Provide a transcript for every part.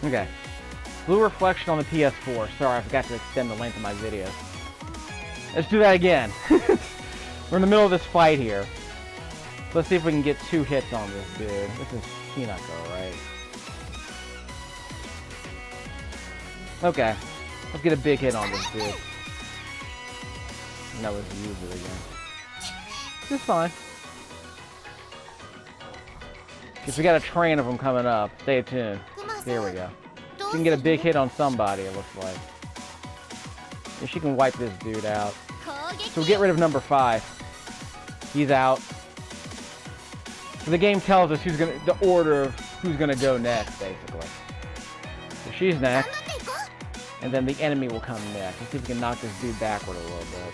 Okay. Blue reflection on the PS4. Sorry, I forgot to extend the length of my video. Let's do that again. We're in the middle of this fight here. Let's see if we can get 2 hits on this dude. This is Hinako, right? Okay. Let's get a big hit on this dude. And that was Yuzu again. It's fine. Because we got a train of them coming up. Stay tuned. Here we go. She can get a big hit on somebody, it looks like. And she can wipe this dude out. So we'll get rid of number 5. He's out. So the game tells us the order of who's gonna go next, basically. So she's next. And then the enemy will come next. Let's see if we can knock this dude backward a little bit.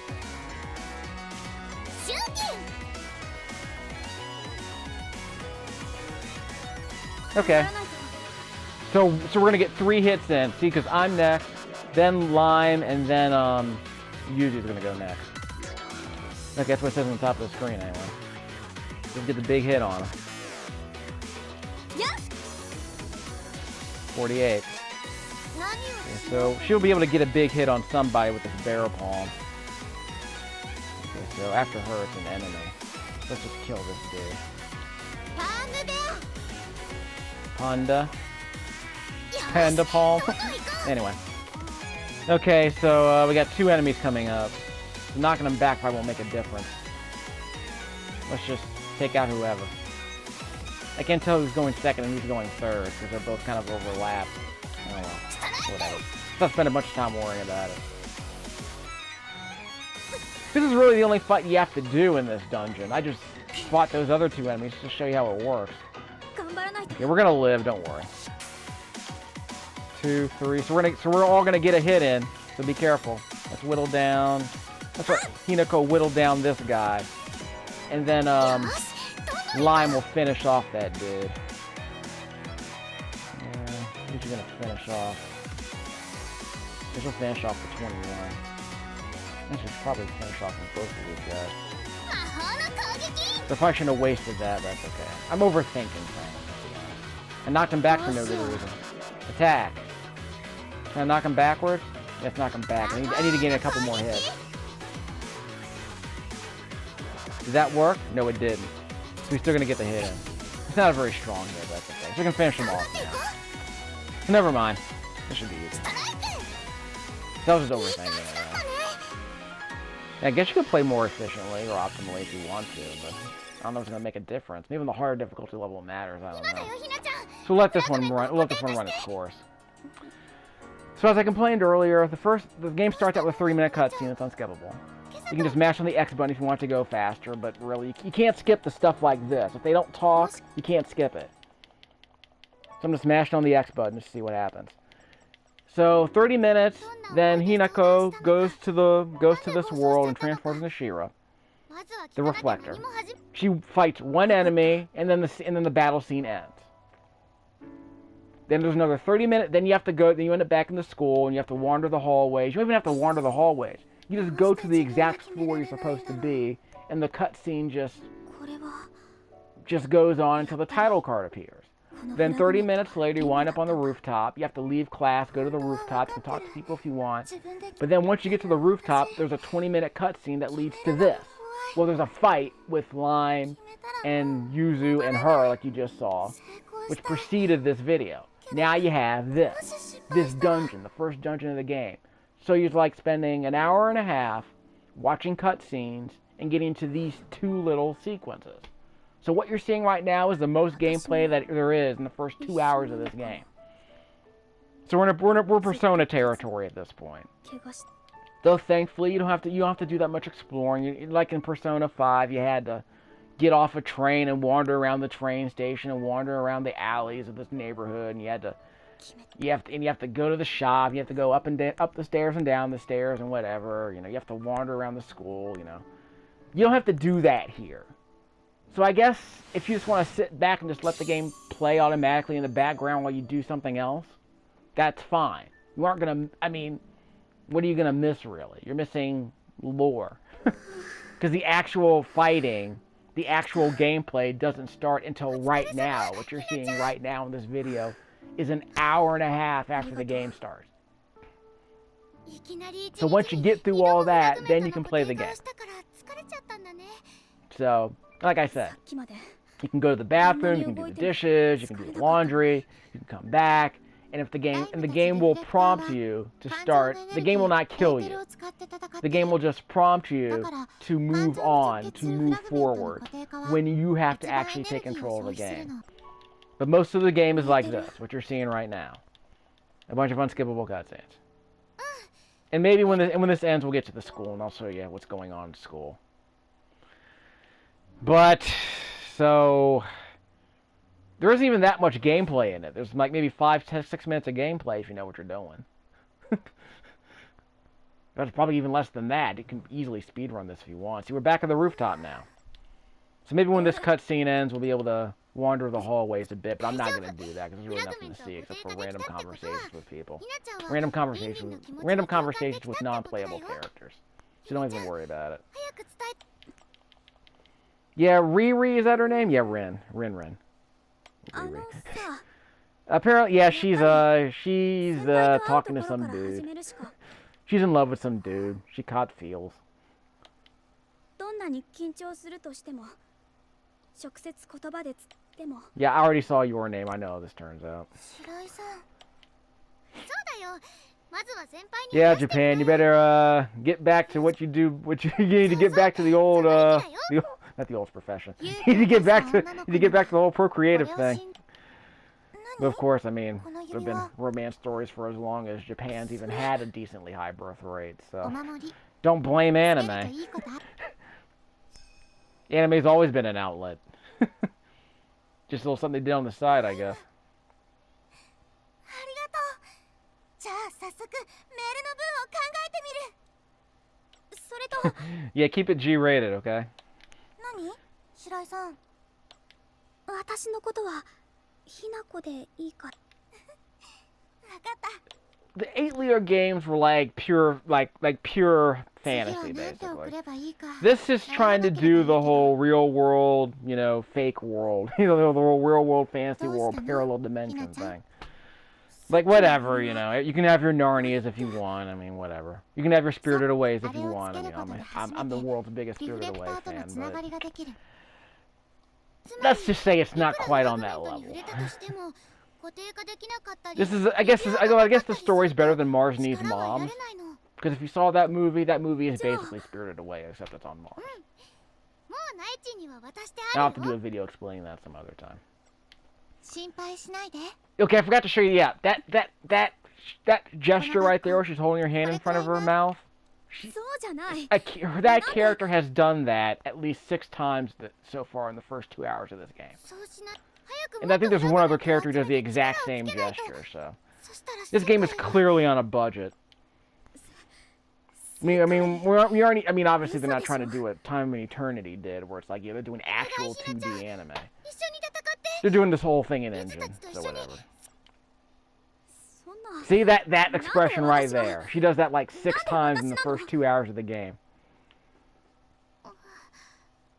Okay. So we're gonna get 3 hits in. See, because I'm next, then Lime, and then Yuzu's gonna go next. Okay, that's what it says on the top of the screen anyway. Let's get the big hit on him. 48. Okay, so she'll be able to get a big hit on somebody with this barrel palm. Okay, so after her, it's an enemy. Let's just kill this dude. Panda palm. Anyway. Okay, so we got 2 enemies coming up. So knocking them back probably won't make a difference. Let's just take out whoever. I can't tell who's going second and who's going third because they're both kind of overlapped. Oh well, whatever. Not spend a bunch of time worrying about it. This is really the only fight you have to do in this dungeon. I just fought those other 2 enemies to show you how it works. Okay, we're gonna live, don't worry. 2, 3. So we're all gonna get a hit in. So be careful. Let's whittle down. That's right. Hinako whittle down this guy, and then Lime will finish off that dude. Yeah, who's you gonna finish off? This will finish off the 21. I should probably finish off with both of these guys. So if I shouldn't have wasted that, that's okay. I'm overthinking things. I knocked him back for no good reason. Attack. Can I knock him backwards? Let's knock him back. I need to gain a couple more hits. Did that work? No, it didn't. So we're still gonna get the hit in. It's not a very strong hit, that's okay. So we can finish him off now. So never mind. This should be easy. So I was just overthinking it. Yeah, I guess you could play more efficiently or optimally if you want to, but I don't know if it's gonna make a difference. Maybe the higher difficulty level matters. I don't know. So we'll let this one run. We'll let this one run its course. So as I complained earlier, the game starts out with a 3-minute cutscene. It's unskippable. You can just mash on the X button if you want to go faster, but really, you can't skip the stuff like this. If they don't talk, you can't skip it. So I'm just mashing on the X button to see what happens. So 30 minutes, then Hinako goes to this world and transforms into Shira, the Reflector. She fights one enemy, and then the battle scene ends. Then there's another 30 minutes. Then you have to go. Then you end up back in the school, and you have to wander the hallways. You don't even have to wander the hallways. You just go to the exact floor you're supposed to be, and the cutscene just goes on until the title card appears. Then 30 minutes later, you wind up on the rooftop. You have to leave class, go to the rooftop, and talk to people if you want. But then once you get to the rooftop, there's a 20-minute cutscene that leads to this. Well, there's a fight with Lime and Yuzu and her, like you just saw, which preceded this video. Now you have this dungeon, the first dungeon of the game. So you're like spending an hour and a half watching cutscenes and getting to these 2 little sequences. So what you're seeing right now is the most gameplay that there is in the first 2 hours of this game. So we're Persona territory at this point. Though thankfully you don't have to do that much exploring. Like in Persona 5, you had to get off a train and wander around the train station and wander around the alleys of this neighborhood, and you have to go to the shop. You have to go up the stairs and down the stairs and whatever. You have to wander around the school. You don't have to do that here. So I guess if you just want to sit back and just let the game play automatically in the background while you do something else, that's fine. You aren't gonna. I mean, what are you gonna miss really? You're missing lore, because the actual fighting, the actual gameplay doesn't start until right now. What you're seeing right now in this video is an hour and a half after the game starts. So once you get through all that, then you can play the game. So, like I said, you can go to the bathroom, you can do the dishes, you can do the laundry, you can come back, and if the game will prompt you to start, the game will not kill you. The game will just prompt you to move on, to move forward, when you have to actually take control of the game. But most of the game is like this, what you're seeing right now. A bunch of unskippable cutscenes. And maybe when this ends, we'll get to the school, and I'll show you what's going on in school. But, so... there isn't even that much gameplay in it. There's like maybe 5, 10, 6 minutes of gameplay if you know what you're doing. There's probably even less than that. You can easily speedrun this if you want. See, we're back at the rooftop now. So maybe when this cutscene ends, we'll be able to wander the hallways a bit, but I'm not going to do that because there's really nothing to see except for random conversations with people. Random conversations with non-playable characters. So don't even worry about it. Yeah, Riri, is that her name? Yeah, Rin. Rin. Riri. Apparently, yeah, she's talking to some dude. She's in love with some dude. She caught feels. Yeah, I already saw your name. I know how this turns out. Yeah, Japan, you better get back to what you do. You need to get back to the old, not the old profession. You need to get back to the whole procreative thing. But of course, I mean, there have been romance stories for as long as Japan's even had a decently high birth rate, so don't blame anime. Anime's always been an outlet. Just a little something they did on the side, I guess. Yeah, keep it G-rated, okay? The 8-liter games were like pure fantasy, basically. This is trying to do the whole real world, fake world, the whole real world, fantasy world, parallel dimension thing. Like, whatever, you can have your Narnias if you want, I mean, whatever. You can have your Spirited Aways if you want, I'm the world's biggest Spirited Away fan, but... let's just say it's not quite on that level. I guess the story's better than Mars Needs Moms. Because if you saw that movie is basically Spirited Away, except it's on Mars. I'll have to do a video explaining that some other time. Okay, I forgot to show you, yeah, that gesture right there where she's holding her hand in front of her mouth. That character has done that at least 6 times so far in the first 2 hours of this game. And I think there's one other character who does the exact same gesture, so... this game is clearly on a budget. I mean, obviously they're not trying to do what Time and Eternity did, where it's like, they're doing actual 2D anime. They're doing this whole thing in engine, so whatever. See, that expression right there. She does that like 6 times in the first 2 hours of the game.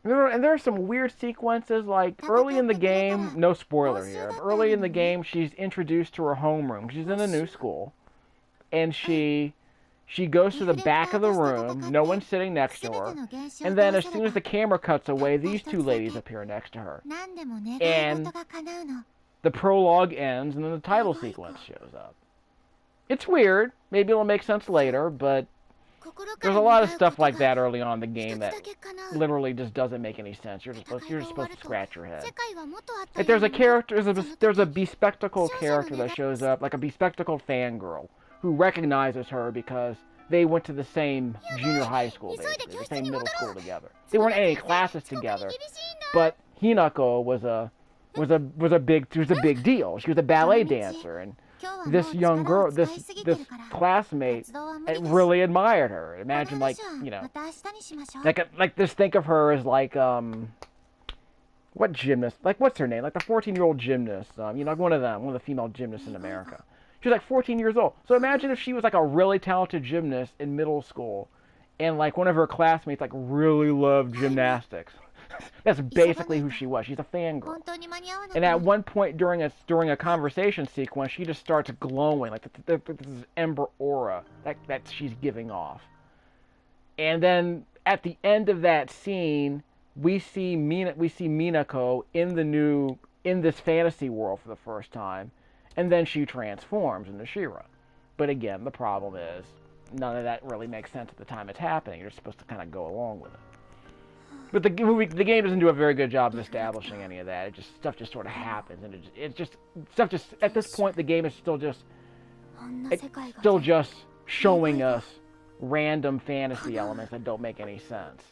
And there are some weird sequences, like early in the game, no spoiler here, but early in the game she's introduced to her homeroom. She's in a new school, and she goes to the back of the room, no one's sitting next to her, and then as soon as the camera cuts away, these 2 ladies appear next to her. And the prologue ends, and then the title sequence shows up. It's weird, maybe it'll make sense later, but there's a lot of stuff like that early on in the game that literally just doesn't make any sense. You're just supposed to scratch your head. Like there's a bespectacled character that shows up, like a bespectacled fangirl, who recognizes her because they went to the same junior high school, basically, the same middle school together. They weren't in any classes together, but Hinako was a big deal. She was a ballet dancer, and this young girl, this classmate, really admired her. Imagine, like, just think of her as like what gymnast? Like, what's her name? Like the 14-year-old gymnast. Like one of the female gymnasts in America. She was like 14 years old. So imagine if she was like a really talented gymnast in middle school, and like one of her classmates like really loved gymnastics. That's basically who she was. She's a fangirl. And at one point during a conversation sequence, she just starts glowing, like this ember aura that she's giving off. And then at the end of that scene, we see Minako in this fantasy world for the first time, and then she transforms into She-Ra. But again, the problem is none of that really makes sense at the time it's happening. You're supposed to kind of go along with it. But the game doesn't do a very good job of establishing any of that. Stuff just sort of happens, and at this point the game is still just showing us random fantasy elements that don't make any sense.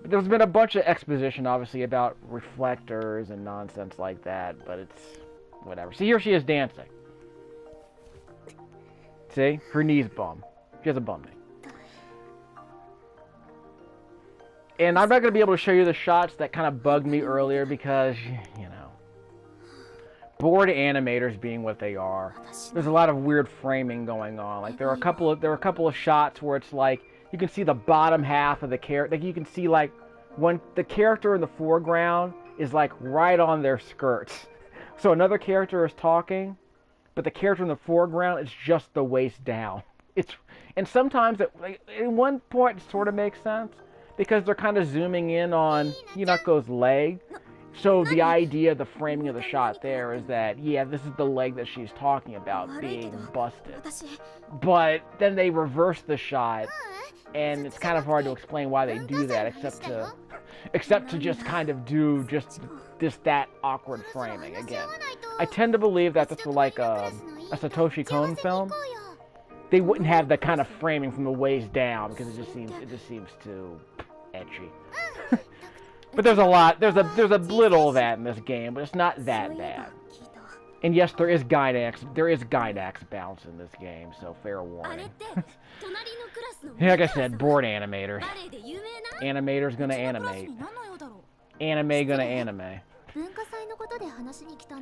But there's been a bunch of exposition, obviously, about reflectors and nonsense like that, but it's whatever. See, here she is dancing. See? Her knee's bum. She has a bum knee. And I'm not going to be able to show you the shots that kind of bugged me earlier because, you know, bored animators being what they are. There's a lot of weird framing going on. Like there are a couple of shots where it's like you can see the bottom half of the character. Like you can see like when the character in the foreground is like right on their skirts. So another character is talking, but the character in the foreground is just the waist down. And sometimes at one point it sort of makes sense. Because they're kind of zooming in on Hinako's leg. So the idea, the framing of the shot there is that, yeah, this is the leg that she's talking about being busted. But then they reverse the shot, and it's kind of hard to explain why they do that, except to just kind of do that awkward framing. Again, I tend to believe that this was like a Satoshi Kon film. They wouldn't have that kind of framing from the waist down because it just seems too edgy. But there's a little of that in this game, but it's not that bad. And yes, there is Gynax bounce in this game, so fair warning. Like I said, bored animator. Animator's gonna animate. Anime gonna anime.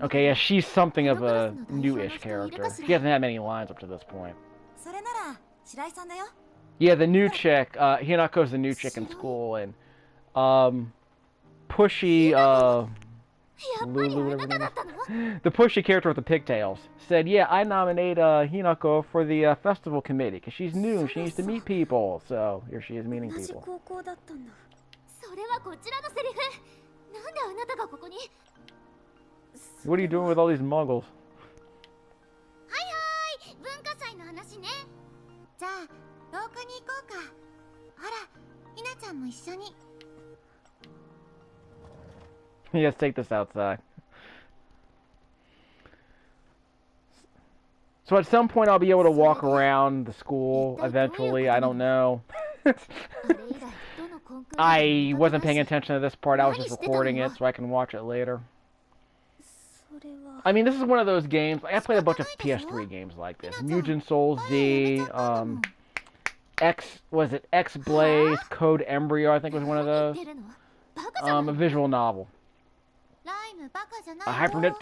Okay, yeah, she's something of a new-ish character. She hasn't had many lines up to this point. Yeah, the new chick, Hinako's the new chick in school, and, pushy, Lulu, whatever her name is. The pushy character with the pigtails said, yeah, I nominate, Hinako for the, festival committee, because she's new, and she needs to meet people, so here she is meeting people. What are you doing with all these muggles? Yes, take this outside. So at some point I'll be able to walk around the school eventually, I don't know. I wasn't paying attention to this part, I was just recording it so I can watch it later. I mean, this is one of those games, I played a bunch of PS3 games like this. Mugen Soul Z, X-Blaze, Code Embryo, I think was one of those. A visual novel.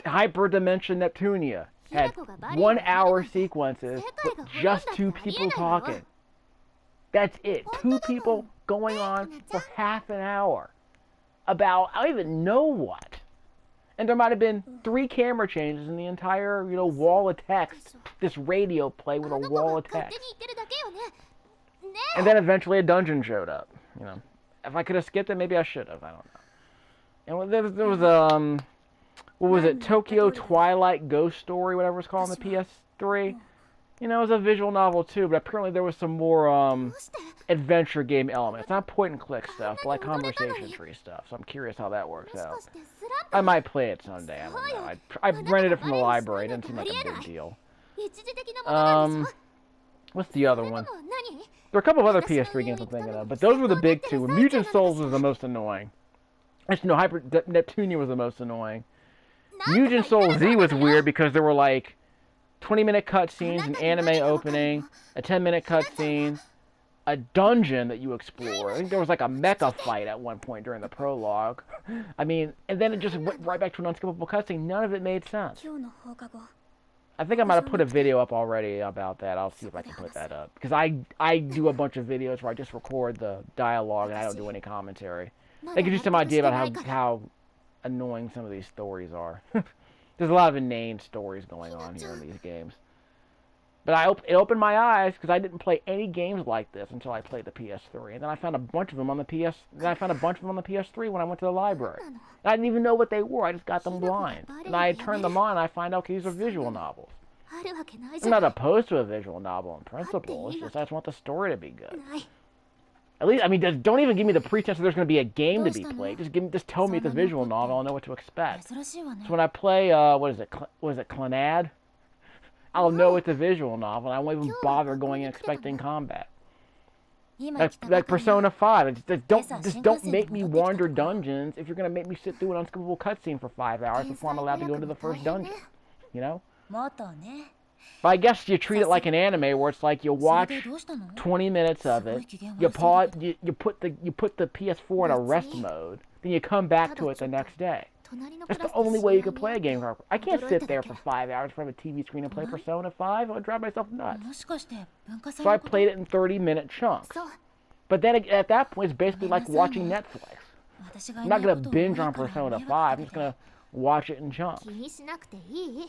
Hyperdimension Neptunia had 1 hour sequences with just 2 people talking. That's it. 2 people going on for half an hour about I don't even know what. And there might have been 3 camera changes in the entire, wall of text. This radio play with a wall of text. And then eventually a dungeon showed up. If I could have skipped it, maybe I should have. I don't know. And there was what was it? Tokyo Twilight Ghost Story, whatever it's called on the PS3. It was a visual novel too, but apparently there was some more adventure game elements. Not point and click stuff, but like conversation tree stuff. So I'm curious how that works out. I might play it someday. I don't know. I rented it from the library. It didn't seem like a big deal. What's the other one? There are a couple of other PS3 games I'm thinking of, but those were the big 2. Mugen Souls was the most annoying. Actually, no, Neptunia was the most annoying. Mugen Soul Z was weird because there were like 20-minute cutscenes, an anime opening, a 10-minute cutscene, a dungeon that you explore. I think there was like a mecha fight at one point during the prologue. I mean, and then it just went right back to an unskippable cutscene. None of it made sense. I think I might have put a video up already about that. I'll see if I can put that up. Because I do a bunch of videos where I just record the dialogue and I don't do any commentary. That gives you some idea about how annoying some of these stories are. There's a lot of inane stories going on here in these games. But it opened my eyes because I didn't play any games like this until I played the PS3, and then I found a bunch of them on the PS3 when I went to the library. And I didn't even know what they were. I just got them blind, and I turned them on, and I find out okay, these are visual novels. I'm not opposed to a visual novel in principle. It's just I just want the story to be good. At least, I mean, don't even give me the pretense that there's going to be a game to be played. Just tell me it's a visual novel. I'll know what to expect. So when I play, what is it, Clannad? I'll know it's a visual novel, and I won't even bother going and expecting combat. Like Persona 5. Just don't make me wander dungeons if you're going to make me sit through an unskippable cutscene for 5 hours before I'm allowed to go into the first dungeon. You know? But I guess you treat it like an anime where it's like you watch 20 minutes of it, you pause, you put the PS4 in a rest mode, then you come back to it the next day. That's the only way you can play a game. I can't sit there for 5 hours in front of a TV screen and play Persona 5. I would drive myself nuts. So I played it in 30-minute chunks. But then at that point, it's basically like watching Netflix. I'm not going to binge on Persona 5. I'm just going to watch it in chunks.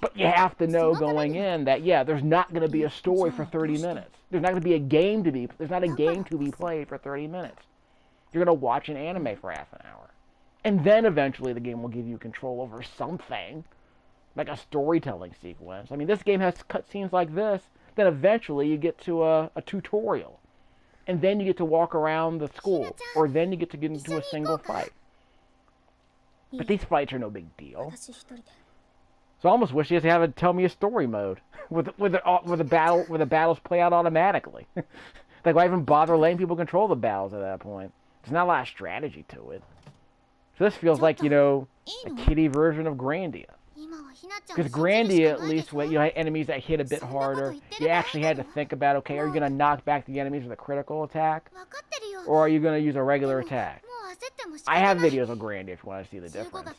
But you have to know going in that, yeah, there's not going to be a story for 30 minutes. There's not going to be a game to be... There's not a game to be played for 30 minutes. You're going to watch an anime for half an hour. And then eventually the game will give you control over something, like a storytelling sequence. I mean, this game has cutscenes like this. Then eventually you get to a tutorial. And then you get to walk around the school. Or then you get to get into a single fight. But these fights are no big deal. So I almost wish you had to have it tell me a story mode. where the battles play out automatically. Like, why even bother letting people control the battles at that point? There's not a lot of strategy to it. So this feels like, you know, a kiddie version of Grandia. Because Grandia, at least, you had enemies that hit a bit harder. You actually had to think about, okay, are you going to knock back the enemies with a critical attack? Or are you going to use a regular attack? I have videos of Grandia if you want to see the difference.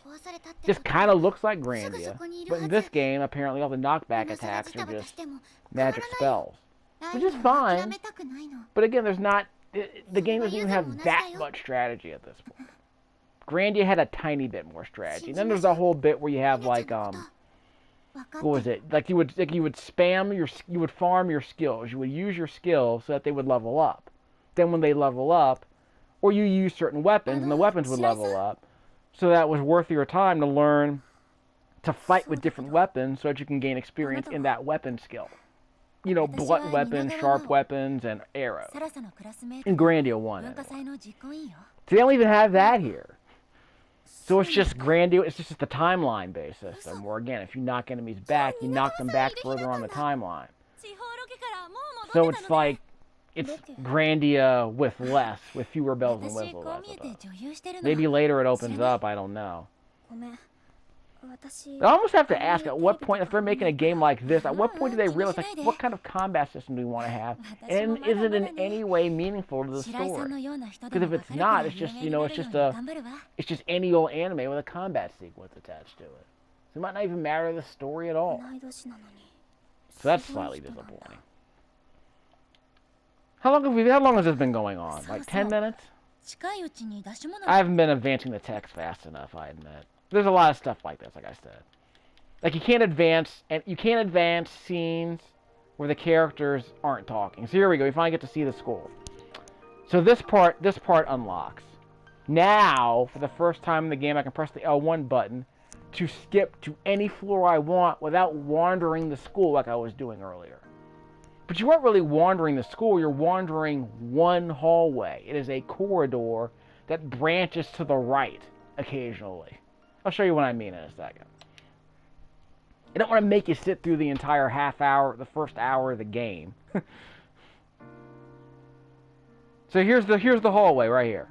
This kind of looks like Grandia. But in this game, apparently all the knockback attacks are just magic spells. Which is fine. But again, there's not... The game doesn't even have that much strategy at this point. Grandia had a tiny bit more strategy. And then there's a whole bit where you have like what was it? Like you would farm your skills. You would use your skills so that they would level up. Then when they level up, or you use certain weapons and the weapons would level up, so that was worth your time to learn to fight with different weapons so that you can gain experience in that weapon skill. You know, blunt weapons, sharp weapons, and arrows. In Grandia 1, anyway. So they don't even have that here. So it's just Grandia, it's just the timeline-based system, where again, if you knock enemies back, you knock them back further on the timeline. So it's like, it's Grandia with less, with fewer bells and whistles, I suppose. Maybe later it opens up, I don't know. I almost have to ask, at what point, if they're making a game like this, at what point do they realize, like, what kind of combat system do we want to have? And is it in any way meaningful to the story? Because if it's not, it's just, you know, it's just any old anime with a combat sequence attached to it. So it might not even matter the story at all. So that's slightly disappointing. How long has this been going on? Like 10 minutes? I haven't been advancing the text fast enough, I admit. There's a lot of stuff like this, like I said. Like you can't advance scenes where the characters aren't talking. So here we go. We finally get to see the school. So this part unlocks. Now, for the first time in the game, I can press the L1 button to skip to any floor I want without wandering the school like I was doing earlier. But you weren't really wandering the school. You're wandering one hallway. It is a corridor that branches to the right occasionally. I'll show you what I mean in a second. I don't want to make you sit through the entire the first hour of the game. So here's the hallway right here.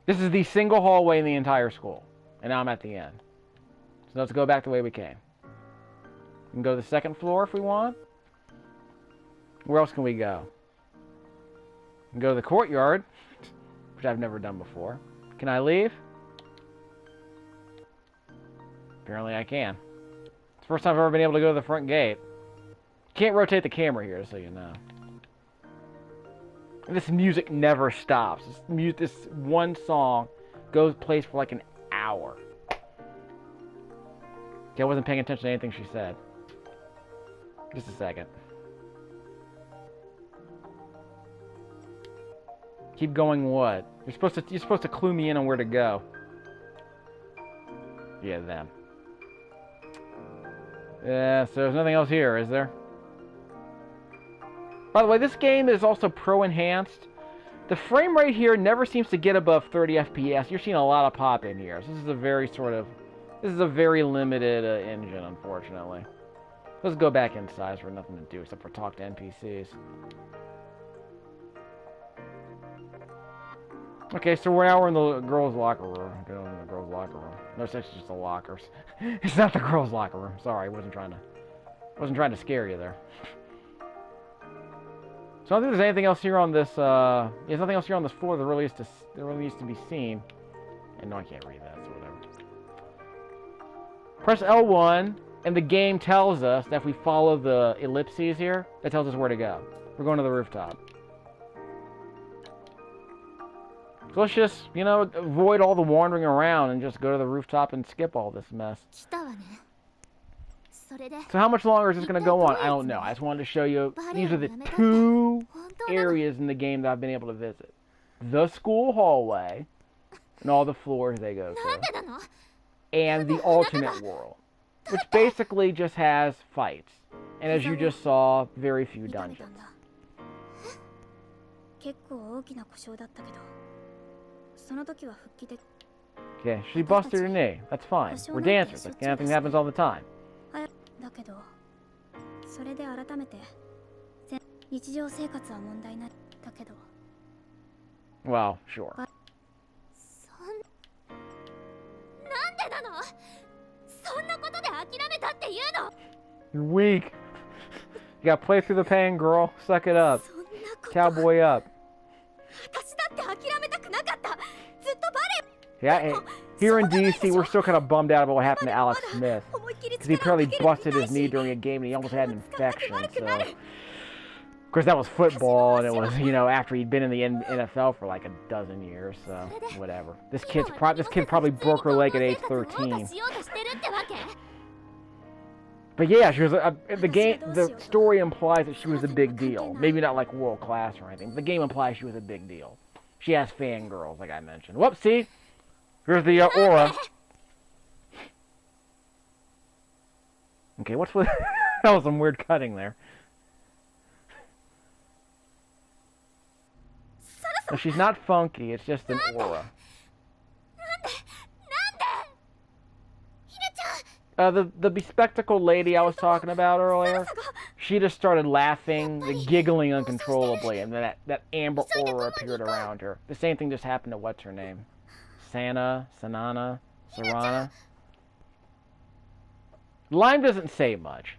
This is the single hallway in the entire school. And now I'm at the end. So let's go back the way we came. We can go to the second floor if we want. Where else can we go? We can go to the courtyard, which I've never done before. Can I leave? Apparently I can. It's the first time I've ever been able to go to the front gate. You can't rotate the camera here, so you know. And this music never stops. This one song plays for like an hour. Okay, I wasn't paying attention to anything she said. Just a second. Keep going what? You're supposed to clue me in on where to go. Yeah, them. Yeah, so there's nothing else here, is there? By the way, this game is also pro-enhanced. The frame rate here never seems to get above 30 FPS. You're seeing a lot of pop in here. So this is a very limited engine, unfortunately. Let's go back inside for nothing to do except for talk to NPCs. Okay, so now we're in the girls' locker room. Going in the girls' locker room. No, it's just the lockers. It's not the girls' locker room. Sorry, I wasn't trying to scare you there. So I don't think there's anything else here on this. There's nothing else here on this floor that really needs to be seen. And no, I can't read that. So whatever. Press L1, and the game tells us that if we follow the ellipses here, that tells us where to go. We're going to the rooftop. So let's just, avoid all the wandering around and just go to the rooftop and skip all this mess. So how much longer is this going to go on? I don't know. I just wanted to show you, these are the 2 areas in the game that I've been able to visit. The school hallway, and all the floors they go to. And the alternate world, which basically just has fights. And as you just saw, very few dungeons. Okay, she busted her knee. That's fine. We're dancers. That kind of thing happens all the time. Well, sure. You're weak. You gotta play through the pain, girl. Suck it up. Cowboy up. Yeah, here in DC, we're still kind of bummed out about what happened to Alex Smith. Because he apparently busted his knee during a game and he almost had an infection, so... Of course, that was football, and it was, after he'd been in the NFL for like a dozen years, so whatever. This kid probably broke her leg at age 13. But yeah, she was the story implies that she was a big deal. Maybe not like world class or anything. But the game implies she was a big deal. She has fangirls, like I mentioned. Whoopsie! Here's the aura. Okay, what's with... That was some weird cutting there. No, she's not funky, it's just an aura. The bespectacled lady I was talking about earlier, she just started laughing, giggling uncontrollably, and then that amber aura appeared around her. The same thing just happened to what's her name? Sarana? Lime doesn't say much.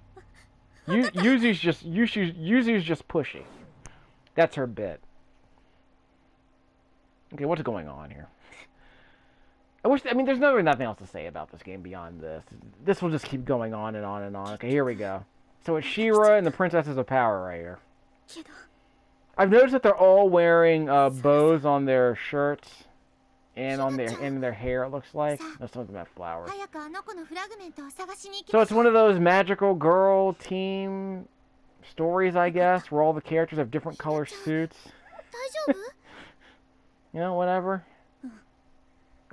Yuzu's just pushy. That's her bit. Okay, what's going on here? There's nothing else to say about this game beyond this. This will just keep going on and on and on. Okay, here we go. So it's She-Ra and the Princesses of Power right here. I've noticed that they're all wearing bows on their shirts and on their hair, it looks like. No, something about flowers. So it's one of those magical girl team stories, I guess, where all the characters have different color suits. Whatever.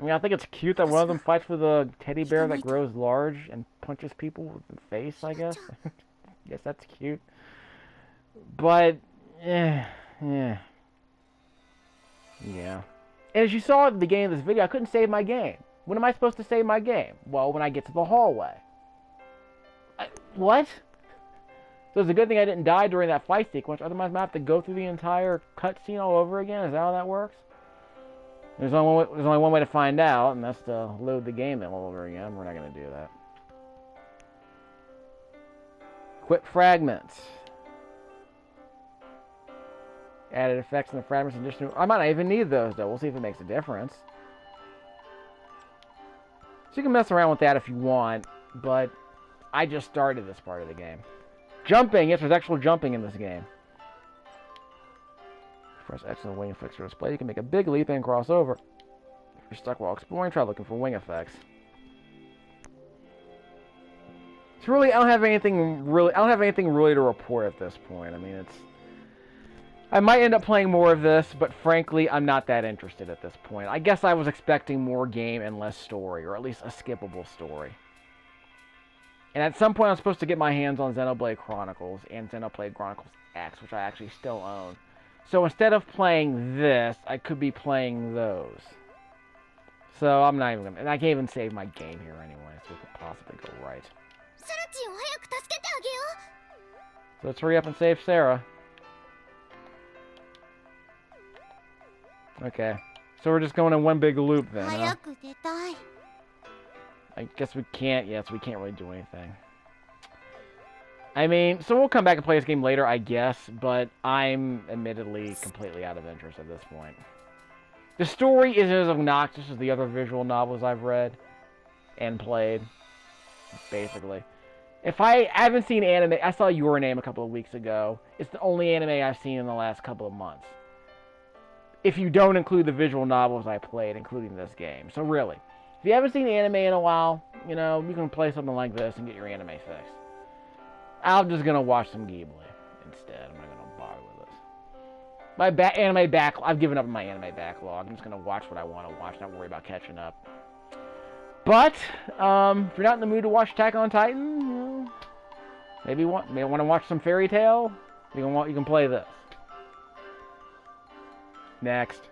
I think it's cute that one of them fights with a teddy bear that grows large and punches people with the face, I guess. Guess that's cute. But, yeah. And as you saw at the beginning of this video, I couldn't save my game. When am I supposed to save my game? Well, when I get to the hallway. What? So it's a good thing I didn't die during that fight sequence, otherwise I might have to go through the entire cutscene all over again. Is that how that works? There's only one way to find out, and that's to load the game all over again. We're not going to do that. Quit fragments. Added effects in the fragments additional. I might not even need those, though. We'll see if it makes a difference. So you can mess around with that if you want, but I just started this part of the game. Jumping! Yes, there's actual jumping in this game. Press X on the wing effects to display. You can make a big leap and cross over. If you're stuck while exploring, try looking for wing effects. So really, I don't have anything really to report at this point. I mean, I might end up playing more of this, but frankly, I'm not that interested at this point. I guess I was expecting more game and less story, or at least a skippable story. And at some point, I'm supposed to get my hands on Xenoblade Chronicles and Xenoblade Chronicles X, which I actually still own. So instead of playing this, I could be playing those. So I'm not even gonna... And I can't even save my game here anyway, so it could possibly go right. So let's hurry up and save Sarah. Okay. So we're just going in one big loop then, huh? I guess we can't. Yes, we can't really do anything. I mean, so we'll come back and play this game later, I guess, but I'm admittedly completely out of interest at this point. The story isn't as obnoxious as the other visual novels I've read and played, basically. If I haven't seen anime, I saw Your Name a couple of weeks ago. It's the only anime I've seen in the last couple of months. If you don't include the visual novels I played, including this game. So really, if you haven't seen anime in a while, you know, you can play something like this and get your anime fixed. I'm just gonna watch some Ghibli instead. I'm not gonna bother with this. I've given up on my anime backlog. I'm just gonna watch what I want to watch, not worry about catching up. But if you're not in the mood to watch Attack on Titan, you know, maybe want to watch some Fairy Tail. You can play this. Next.